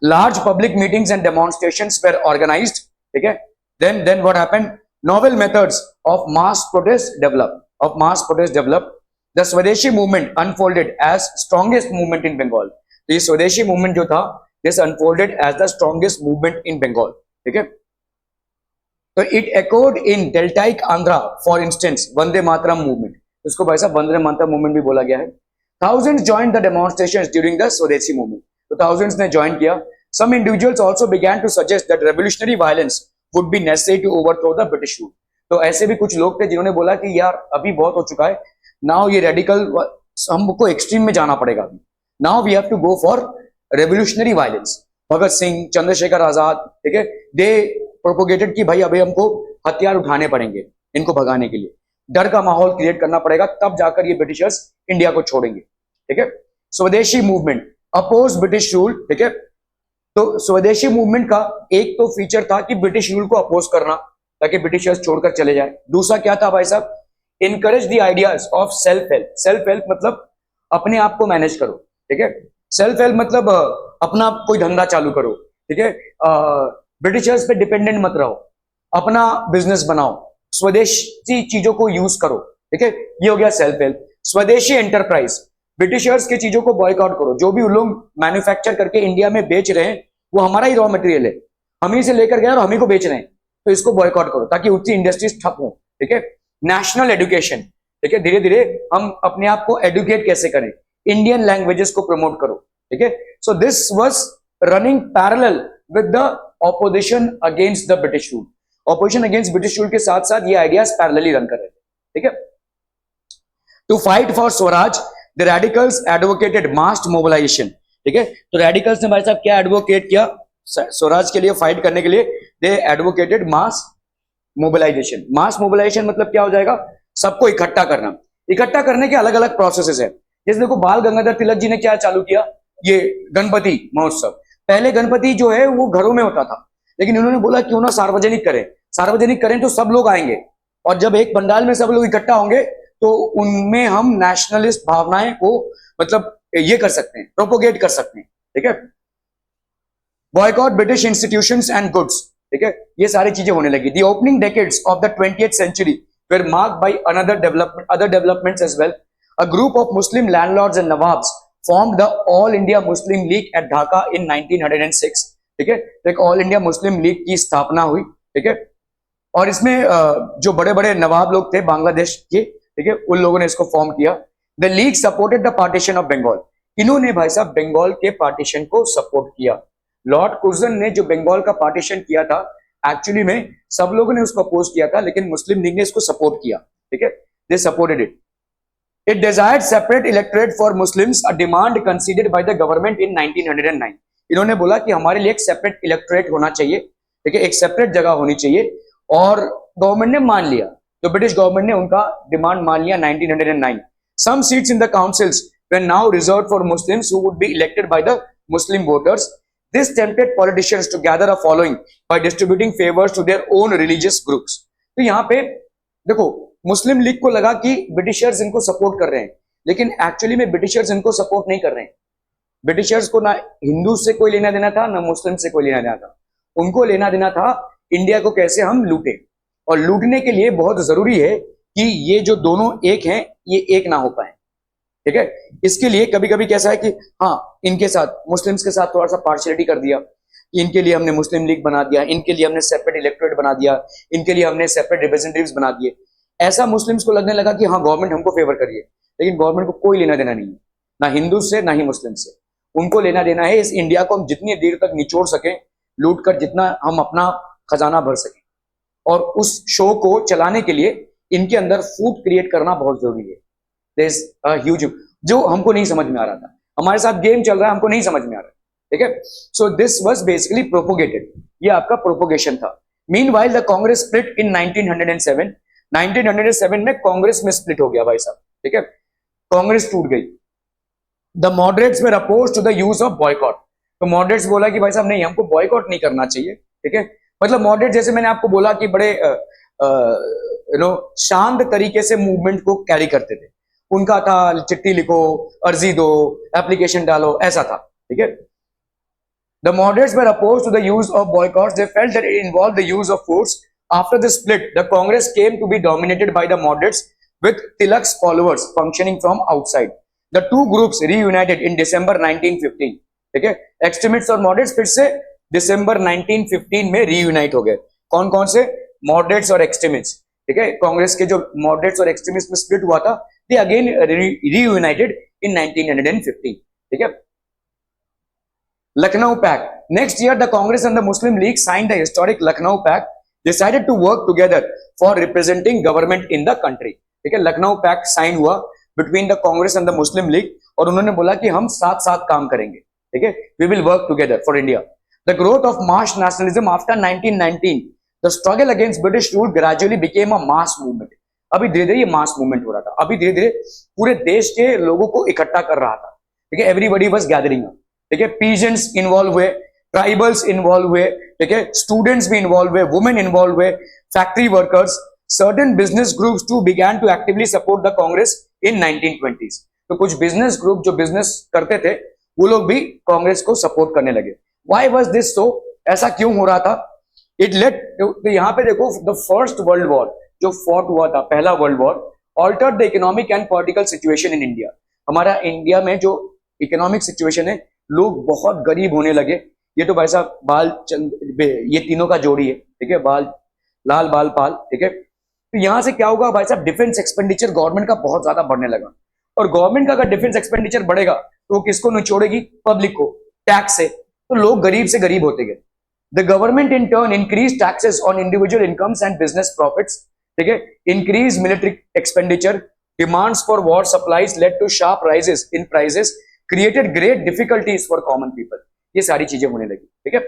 Large public meetings and demonstrations were organised, ठीक है। Then what happened? Novel methods of mass protest develop. The swadeshi movement unfolded as strongest movement in Bengal. तो ये स्वदेशी मूवमेंट जो था, this unfolded as the strongest movement in Bengal, ठीक है। तो it echoed in deltaic Andhra for instance Vande Mataram movement. इसको भाई साहब वंदे मातरम मूवमेंट भी बोला गया है। Thousands joined the demonstrations during the Swadeshi movement. तो thousands ने ज्वाइन किया। Some individuals also began to suggest that revolutionary violence would be necessary to overthrow the British rule. तो ऐसे भी कुछ लोग थे जिन्होंने बोला कि यार अभी बहुत हो चुका है, नाउ ये रेडिकल हमको एक्सट्रीम में जाना पड़ेगा अभी। Now we have to go for revolutionary violence. Bhagat Singh, Chandrashekhar Azad, ठीक है, दे प्रोपोगेटेड कि भाई अभी हमको हथियार उठाने पड़ेंगे इनको भगाने के लिए, डर का माहौल क्रिएट करना पड़ेगा, तब जाकर ये ब्रिटिशर्स इंडिया को छोड़ेंगे, ठीक है। स्वदेशी मूवमेंट अपोज ब्रिटिश रूल, ठीक है। तो स्वदेशी मूवमेंट का एक तो फीचर था कि ब्रिटिश रूल को अपोज करना ताकि ब्रिटिशर्स छोड़कर चले जाए। दूसरा क्या था भाई साहब? Encourage the ideas of self help. Self help मतलब अपने आप को मैनेज करो, ठीक है। सेल्फ हेल्प मतलब अपना कोई धंधा चालू करो, ठीक है। ब्रिटिशर्स पे डिपेंडेंट मत रहो, अपना बिजनेस बनाओ, स्वदेशी चीजों को यूज करो, ठीक है। ये हो गया सेल्फ हेल्प। स्वदेशी एंटरप्राइज, ब्रिटिशर्स के चीजों को बॉयकॉट करो। जो भी उन लोग मैन्युफैक्चर करके इंडिया में बेच रहे हैं वो हमारा ही रॉ मटेरियल है, हम ही से लेकर गए और हम ही को बेच रहे हैं, तो इसको बॉयकॉट करो ताकि उसकी इंडस्ट्रीज ठप हो, ठीक है। नेशनल एजुकेशन, ठीक है, धीरे धीरे हम अपने आप को एडुकेट कैसे करें, इंडियन लैंग्वेजेस को प्रमोट करो, ठीक है। So this was running parallel with the opposition against the British rule. Opposition against British rule के साथ साथ ये आइडियाज पैरेलली रन कर रहे थे, ठीक है। To fight for Swaraj the radicals advocated mass mobilisation, ठीक है। तो रेडिकल्स ने भाई साहब क्या एडवोकेट किया? स्वराज के लिए फाइट करने के लिए दे एडवोकेटेड मास मोबिलाइजेशन। मास मोबिलाइजेशन मतलब क्या हो जाएगा? सबको इकट्ठा करना। इकट्ठा करने के अलग अलग प्रोसेसेस है। जैसे देखो बाल गंगाधर तिलक जी ने क्या चालू किया, ये गणपति महोत्सव। पहले गणपति जो है वो घरों में होता था, लेकिन उन्होंने बोला क्यों ना सार्वजनिक करें। सार्वजनिक करें तो सब लोग आएंगे, और जब एक पंडाल में सब लोग इकट्ठा होंगे तो उनमें हम नेशनलिस्ट भावनाएं को मतलब ये कर सकते हैं, प्रोपोगेट कर सकते हैं, ठीक है। Boycott British institutions and goods, ठीक है, ये सारी चीजें होने लगी। The opening decades of the 20th century were marked by other developments as well. A group of Muslim landlords and nawabs formed the All India Muslim League at Dhaka in 1906, ठीक है। तो एक ऑल इंडिया मुस्लिम लीग की स्थापना हुई, ठीक है। और इसमें जो बड़े बड़े नवाब लोग थे बांग्लादेश के, ठीक है, उन लोगों ने इसको फॉर्म किया। The league supported the partition of Bengal. इन्होंने भाई साहब बंगाल के पार्टीशन को सपोर्ट किया। लॉर्ड कुर्जन ने जो बंगाल का पार्टीशन किया था, एक्चुअली में सब लोगों ने उसको अपोज किया था, लेकिन मुस्लिम लीग ने इसको सपोर्ट किया, ठीक है। They supported it. It desired separate electorate for Muslims, a demand considered by the government इन 1909। इन्होंने बोला कि हमारे लिए एक सेपरेट इलेक्टोरेट होना चाहिए, ठीक है, एक सेपरेट जगह होनी चाहिए, और गवर्नमेंट ने मान लिया। तो ब्रिटिश गवर्नमेंट ने उनका डिमांड मान लिया 1909। Some seats in the councils were now reserved for Muslims who would be elected by the Muslim voters. This tempted politicians to gather a following by distributing favors to their own religious groups. तो यहाँ पे देखो मुस्लिम league को लगा कि Britishers इनको support कर रहे हैं, लेकिन एक्चुअली में ब्रिटिशर्स इनको सपोर्ट नहीं कर रहे हैं। ब्रिटिशर्स को ना हिंदू से कोई लेना देना था, ना मुस्लिम से कोई लेना देना था। उनको लेना देना था इंडिया को कैसे हम लूटे, और लूटने के लिए बहुत जरूरी है कि ये जो दोनों एक हैं ये एक ना हो पाए, ठीक है। इसके लिए कभी कभी कैसा है कि हाँ इनके साथ मुस्लिम्स के साथ थोड़ा सा पार्शियलिटी कर दिया, इनके लिए हमने मुस्लिम लीग बना दिया, इनके लिए हमने सेपरेट इलेक्टोरेट बना दिया, इनके लिए हमने सेपरेट रिप्रेजेंटेटिव्स बना दिए। ऐसा मुस्लिम्स को लगने लगा कि हाँ गवर्नमेंट हमको फेवर करिए, लेकिन गवर्नमेंट को कोई लेना देना नहीं है, ना हिंदू से ना ही मुस्लिम से। उनको लेना देना है इस इंडिया को हम जितनी देर तक निचोड़ सकें, लूट कर जितना हम अपना खजाना भर सकें, और उस शो को चलाने के लिए इनके अंदर फूड क्रिएट करना बहुत जरूरी है। ह्यूज जो हमको नहीं समझ में आ रहा था, हमारे साथ गेम चल रहा है, हमको नहीं समझ में आ रहा है, ठीक है। So this was basically propagated, ये आपका प्रोपोगेशन था। Meanwhile the Congress split in 1907। 1907 में कांग्रेस में स्प्लिट हो गया भाई साहब, ठीक है, कांग्रेस टूट गई। The moderates were opposed to the use of boycott. तो मॉडरेट्स बोला कि भाई साहब नहीं, हमको बॉयकॉट नहीं करना चाहिए, ठीक है। मतलब मॉडरेट जैसे मैंने आपको बोला कि बड़े शांत तरीके से मूवमेंट को कैरी करते थे। उनका था चिट्ठी लिखो, अर्जी दो, एप्लीकेशन डालो, ऐसा था, ठीक है। The moderates were opposed to the use of boycotts. They felt that it involved the use of force. After the split, the Congress came to be dominated by the moderates, with Tilak's followers functioning from outside. The two groups reunited in December 1915. ठीक है, extremists और moderates फिर से दिसंबर 1915 में reunite हो गए। कौन कौन से? मॉडरेट्स और एक्सट्रीमिस्ट्स, ठीक है। कांग्रेस के जो मॉडरेट्स और एक्सट्रीमिस्ट में स्प्लिट हुआ था, दे अगेन रीयूनाइटेड इन 1915, ठीक है। Lucknow Pact. Next year, the Congress and the Muslim League signed the historic Lucknow Pact, decided to work together for representing government in the country. ठीक है, Lucknow pact sign हुआ between the Congress and the Muslim league, और उन्होंने बोला कि हम साथ साथ काम करेंगे, ठीक है, we will work together for India. The growth of mass nationalism after 1919, the struggle against British rule gradually became a mass movement. अभी धीरे धीरे ये मास मूवमेंट हो रहा था, अभी धीरे धीरे पूरे देश के लोगों को इकट्ठा कर रहा था, ठीक है। एवरीबडी वाज गैदरिंग, ठीक है। पीजेंट्स इन्वॉल्व हुए, ट्राइबल्स इन्वॉल्व हुए, ठीक है, स्टूडेंट्स भी इन्वॉल्व हुए, वुमेन इन्वॉल्व हुए, factory workers, certain business groups to began to actively support the Congress in 1920s। तो कुछ बिजनेस ग्रुप जो बिजनेस करते थे वो लोग भी कांग्रेस को सपोर्ट करने लगे। Why was this so? ऐसा क्यों हो रहा था? इट लेट, तो यहां पे देखो, द फर्स्ट वर्ल्ड वॉर जो फॉट हुआ था, पहला world war, altered the economic and political situation in India. हमारा इंडिया में जो इकोनॉमिक सिचुएशन है, लोग बहुत गरीब होने लगे। ये तो भाई साहब बाल चंद, ये तीनों का जोड़ी है, ठीक है, बाल लाल बाल पाल, ठीक है। तो यहां से क्या होगा भाई साहब, डिफेंस एक्सपेंडिचर गवर्नमेंट का बहुत ज्यादा बढ़ने लगा, और गवर्नमेंट का अगर डिफेंस एक्सपेंडिचर बढ़ेगा तो वो किसको निचोड़ेगी? पब्लिक को, टैक्स से। तो लोग गरीब से गरीब होते गए। The government in turn increase taxes on individual incomes and business profits, ठीक है, increase military expenditure, demands for war supplies led to sharp rises in prices, created great difficulties for common people. ये सारी चीजें होने लगी, ठीक है।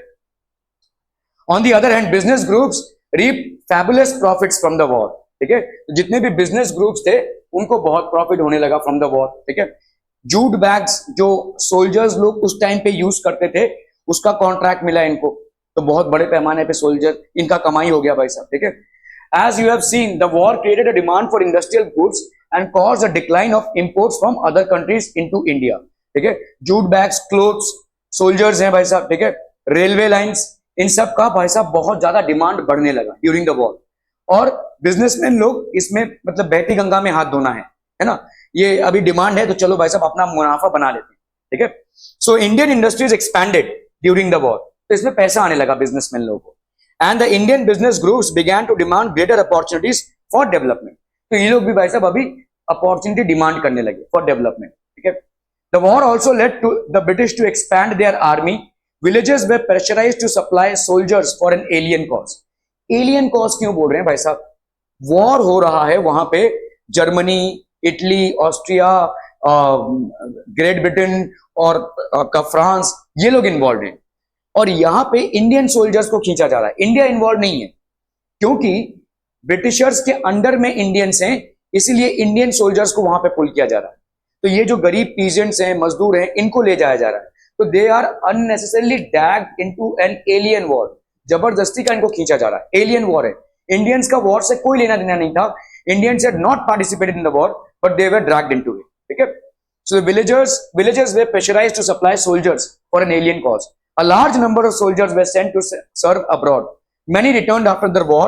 On the other hand, business groups reap fabulous profits from the war, ठीक है। जितने भी बिजनेस ग्रुप्स थे उनको बहुत प्रॉफिट होने लगा फ्रॉम द वॉर, ठीक है। जूट बैग्स जो सोल्जर्स लोग उस टाइम पे यूज करते थे, उसका कॉन्ट्रैक्ट मिला इनको, तो बहुत बड़े पैमाने पे सोल्जर इनका कमाई हो गया भाई साहब, ठीक है। As you have seen, the war created a demand for industrial goods and caused a decline of imports from other countries into India, ठीक है। जूट बैग्स, क्लोथ्स, सोल्जर्स हैं भाई साहब, ठीक है, रेलवे लाइंस, इन सब का भाई साहब बहुत ज्यादा डिमांड बढ़ने लगा ड्यूरिंग द वॉर। और बिजनेसमैन लोग इसमें मतलब बहती गंगा में हाथ धोना है ना, ये अभी डिमांड है तो चलो भाई साहब अपना मुनाफा बना लेते हैं, ठीक है। So Indian industries expanded during the war, तो इसमें पैसा आने लगा बिजनेसमैन लोगों को, and the Indian business groups began to demand greater opportunities for development. तो ये लोग भी भाई साहब अभी अपॉर्चुनिटी डिमांड करने लगे फॉर डेवलपमेंट, ठीक है। The war also led to the British to expand their army, villages were pressurized to supply soldiers for an alien cause। Alien cause क्यों बोल रहे हैं भाई साहब? वॉर हो रहा है वहां पे, Germany, Italy, Austria, great Britain और का फ्रांस, ये लोग इन्वॉल्व हैं, और यहां पे इंडियन सोल्जर्स को खींचा जा रहा है। इंडिया इन्वॉल्व नहीं है क्योंकि ब्रिटिशर्स के अंडर में इंडियंस हैं, इसीलिए इंडियन सोल्जर्स को वहां पे पुल किया जा रहा है। तो ये जो गरीब पीजेंट्स हैं, मजदूर हैं, इनको ले जाया जा रहा है। तो they are unnecessarily dragged into an alien war, जबरदस्ती का इनको खींचा जा रहा है। एलियन वॉर है, इंडियंस का वॉर से कोई लेना देना नहीं था। Indians had not participated in the war but they were dragged into it, ठीक है। So villagers were pressurised to supply soldiers for an alien cause. A large number of soldiers were sent to serve abroad. Many returned after the war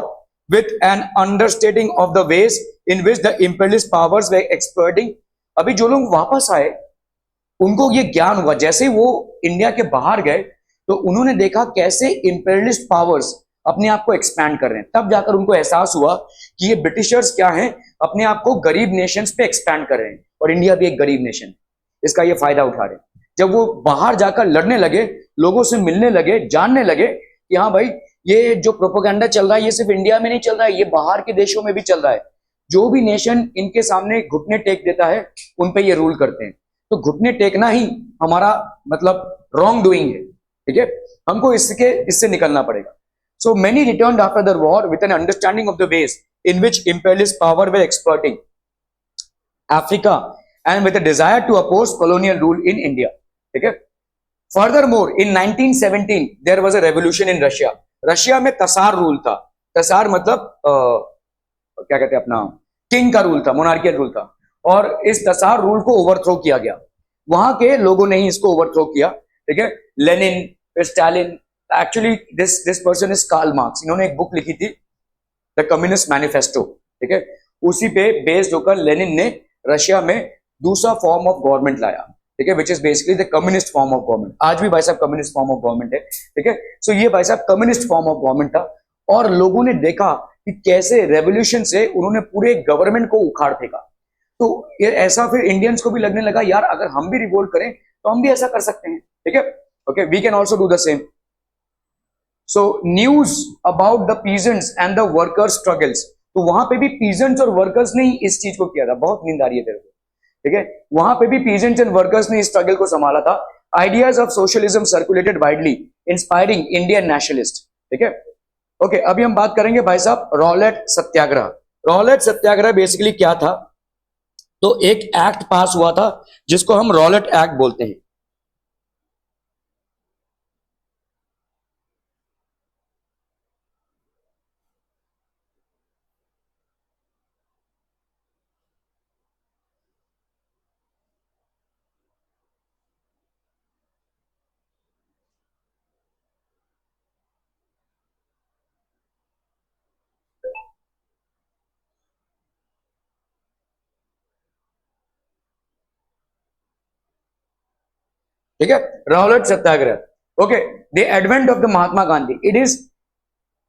with an understanding of the ways in which the imperialist powers were exploiting। अभी जो लोग वापस आए उनको ये ज्ञान हुआ, जैसे वो इंडिया के बाहर गए तो उन्होंने देखा कैसे इंपेरियलिस्ट पावर्स अपने आप को एक्सपैंड कर रहे हैं। तब जाकर उनको एहसास हुआ कि ये ब्रिटिशर्स क्या हैं, अपने आप को गरीब नेशंस पे एक्सपैंड कर रहे हैं, और इंडिया भी एक गरीब नेशन, इसका ये फायदा उठा रहे हैं। जब वो बाहर जाकर लड़ने लगे, लोगों से मिलने लगे, जानने लगे कि हाँ भाई ये जो प्रोपेगेंडा चल रहा है ये सिर्फ इंडिया में नहीं चल रहा है, ये बाहर के देशों में भी चल रहा है। जो भी नेशन इनके सामने घुटने टेक देता है उन पे ये रूल करते हैं। तो घुटने टेकना ही हमारा मतलब रॉन्ग डूइंग है, ठीक है, हमको इससे निकलना पड़ेगा। So many returned after the war with an understanding of the ways in which imperialist power were exploiting Africa and with a desire to oppose colonial rule in India, ठीक है। Furthermore in 1917 there was a revolution in Russia. Russia में tsar rule था। तसार मतलब क्या कहते हैं अपना king का रूल था, मोनार्कियल रूल था, और इस तसार रूल को ओवरथ्रो किया गया। वहां के लोगों ने ही इसको ओवरथ्रो किया, ठीक है। लेनिन, फिर Stalin, actually this person is Karl Marx. इन्होंने एक बुक लिखी थी द कम्युनिस्ट मैनिफेस्टो, ठीक है। उसी पे बेस्ड होकर लेनिन ने रशिया में दूसरा फॉर्म ऑफ गवर्नमेंट लाया, ठीक है, which is basically the communist form of government. आज भी भाई साहब कम्युनिस्ट फॉर्म ऑफ गवर्नमेंट है, ठीक है। सो ये भाई साहब कम्युनिस्ट फॉर्म ऑफ गवर्नमेंट था, और लोगों ने देखा कि कैसे रेवोल्यूशन से उन्होंने पूरे गवर्नमेंट को उखाड़ फेंका। तो ये ऐसा फिर इंडियंस को भी लगने लगा, यार अगर हम भी रिवोल्ट करें तो हम भी ऐसा कर सकते हैं, ठीक है। Okay, we can also do the same. So news about the peasants and the workers struggles, तो वहां पे भी पीजेंट्स और वर्कर्स ने ही इस चीज को किया था। बहुत नींद आ रही है तेरे को, ठीक है। वहां पे भी पीजेंट्स एंड वर्कर्स ने इस स्ट्रगल को संभाला था। Ideas of socialism circulated widely, inspiring Indian nationalist, ठीक है। ओके, अभी हम बात करेंगे भाई साहब रॉलेट सत्याग्रह। रॉलेट सत्याग्रह बेसिकली क्या था? तो एक एक्ट पास हुआ था जिसको हम रॉलेट एक्ट बोलते हैं। ठीक है, Rowlatt Satyagraha. Okay, the advent of the Mahatma Gandhi, it is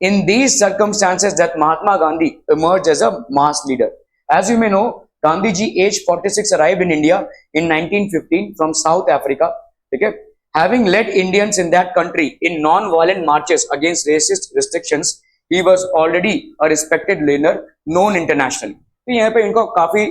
in these circumstances that Mahatma Gandhi emerged as a mass leader. As you may know, Gandhi ji aged 46 arrived in India in 1915 from South Africa, okay, having led Indians in that country in non-violent marches against racist restrictions. He was already a respected leader known internationally. तो यहाँ पे इनको काफी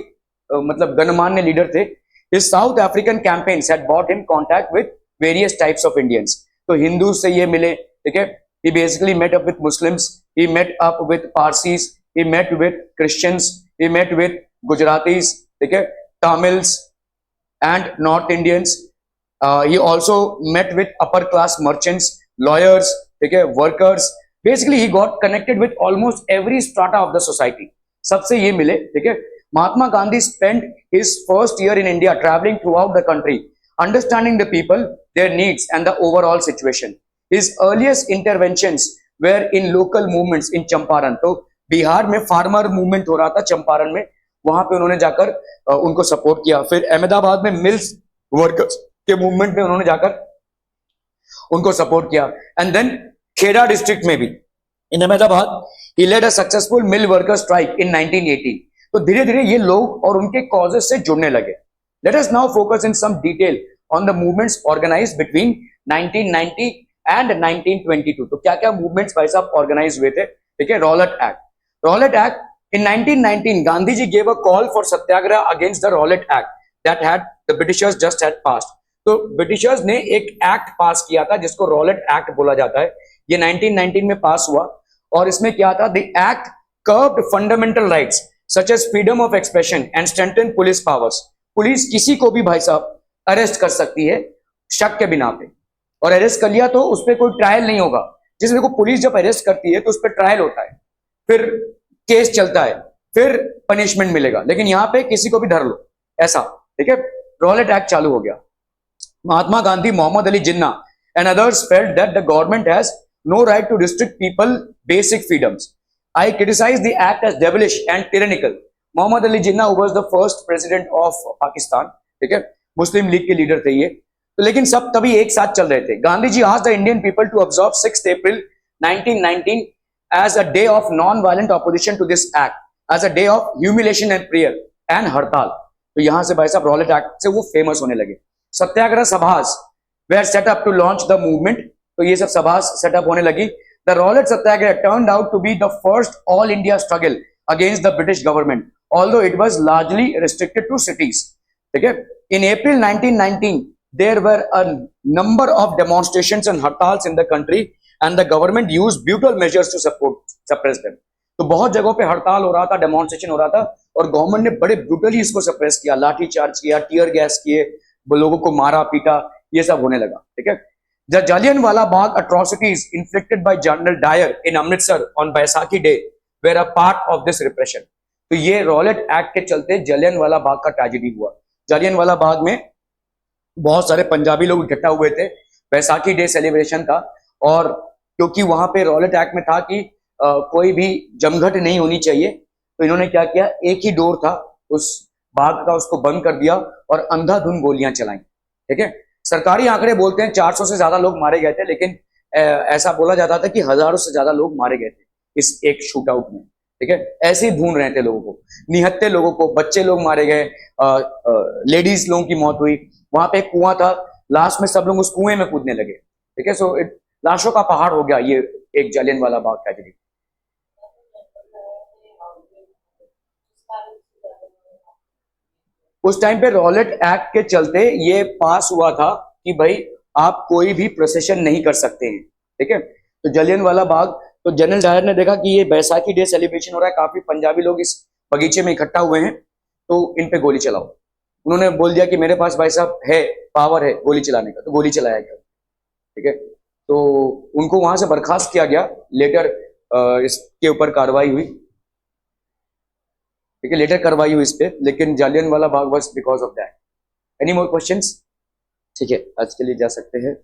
मतलब गणमान्य leader थे। His South African campaigns had brought him contact with various types of Indians. तो हिंदू से ये मिले, ठीक है। He basically met up with Muslims, he met up with Parsis, he met with Christians, he met with Gujaratis, okay, Tamils and North Indians. He also met with upper class merchants, lawyers, okay, workers. Basically, he got connected with almost every strata of the society. सबसे ये मिले, ठीक है। Mahatma Gandhi spent his first year in India traveling throughout the country, understanding the people, their needs, and the overall situation. His earliest interventions were in local movements in Champaran. तो बिहार में farmer movement हो रहा था चंपारण में, वहां पे उन्होंने जाकर उनको सपोर्ट किया। फिर अहमदाबाद में मिल्स वर्कर्स के मूवमेंट में उन्होंने जाकर उनको सपोर्ट किया। एंड देन खेड़ा डिस्ट्रिक्ट में भी in Ahmedabad he led a successful mill worker strike in 1918। तो धीरे धीरे ये लोग और उनके कॉजेस से जुड़ने लगे। Let us now focus in some detail on the movements organised between 1990 and 1922। तो क्या क्या मूवमेंट्स भाई साहब ऑर्गेनाइज हुए थे, ठीक है। Rowlatt act, Rowlatt act in 1919 Gandhi ji gave a call for satyagraha against the Rowlatt act that had the Britishers just had passed. तो ब्रिटिशर्स ने एक एक्ट पास किया था जिसको रॉलेट एक्ट बोला जाता है। ये 1919 में पास हुआ, और इसमें क्या था? The act curbed fundamental rights such as freedom of expression and strengthen police powers. Police किसी को भी भाई साहब अरेस्ट कर सकती है शक के बिना पे, और अरेस्ट कर लिया तो उस पर कोई ट्रायल नहीं होगा। जिसमें को पुलिस जब अरेस्ट करती है तो उस पर ट्रायल होता है, फिर केस चलता है, फिर पनिशमेंट मिलेगा। लेकिन यहाँ पे किसी को भी धर लो, ऐसा, ठीक है। रॉलेट एक्ट चालू हो गया। Mahatma Gandhi, Mohammad Ali Jinnah and others felt that the government has no right to restrict people basic freedoms. I criticise the act as devilish and tyrannical. Mohammad Ali Jinnah was the first president of Pakistan, ठीक है। मुस्लिम लीग के लीडर थे ये। तो लेकिन सब तभी एक साथ चल रहे थे। Gandhi ji asked the Indian people to observe 6 April 1919 as a day of non violent opposition to this act, as a day of humiliation and prayer and hartal. तो यहां से भाई साहब रॉलेट एक्ट से वो फेमस होने लगे। Satyagraha sabhas were set up to launch the movement. तो ये सब सभास सेटअप होने लगी। The Rowlatt satyagraha turned out to be the first all India struggle against the British government, although it was largely restricted to cities, ठीक है। इन अप्रैल 1919 there were a number of demonstrations and hartals in the country and the government used brutal measures to suppress them. तो बहुत जगहों पे हड़ताल हो रहा था, डेमोन्स्ट्रेशन हो रहा था, और गवर्नमेंट ने बड़े ब्रूटली इसको सप्रेस किया, लाठी चार्ज किया, टीयर गैस किए, लोगों को मारा पीटा, ये सब होने लगा, ठीक है। The Jallianwala Bagh atrocities inflicted by General Dyer in Amritsar on Baisakhi Day were a part of this repression. तो ये रॉलेट एक्ट के चलते जलियांवाला बाग का ट्रेजेडी हुआ। जलियांवाला बाग में बहुत सारे पंजाबी लोग इकट्ठा हुए थे, बैसाखी डे सेलिब्रेशन था, और क्योंकि वहां पे रॉलेट एक्ट में था कि कोई भी जमघट नहीं होनी चाहिए, तो इन्होंने क्या किया, एक ही डोर था उस बाग का, उसको बंद कर दिया और अंधाधुंध गोलियां चलाई। ठीक है, सरकारी आंकड़े बोलते हैं 400 से ज्यादा लोग मारे गए थे, लेकिन ऐसा बोला जाता था कि हजारों से ज्यादा लोग मारे गए थे इस एक शूट आउट में। ठीक है, ऐसे ही ढूंढ रहे थे लोगों को, निहत्थे लोगों को, बच्चे लोग मारे गए, लेडीज लोगों की मौत हुई। वहां पे एक कुआं था, लास्ट में सब लोग उस कुएं में कूदने लगे। ठीक है, सो लाशों का पहाड़ हो गया ये एक जलियांवाला बाग ट्रेजेडी। उस टाइम पे रॉलेट एक्ट के चलते ये पास हुआ था कि भाई आप कोई भी प्रोसेशन नहीं कर सकते हैं। ठीक है, तो जलियांवाला बाग, तो जनरल डायर ने देखा कि ये बैसाखी डे सेलिब्रेशन हो रहा है, काफी पंजाबी लोग इस बगीचे में इकट्ठा हुए हैं, तो इन पे गोली चलाओ। उन्होंने बोल दिया कि मेरे पास भाई साहब है, पावर है गोली चलाने का, तो गोली चलाया गया। ठीक है, तो उनको वहां से बर्खास्त किया गया। लेटर इसके ऊपर कार्रवाई हुई। ठीक है, लेटर कार्रवाई हुई इस पे, लेकिन जालियनवाला बाग बस because of that. Any more questions? ठीक है, आज के लिए जा सकते हैं।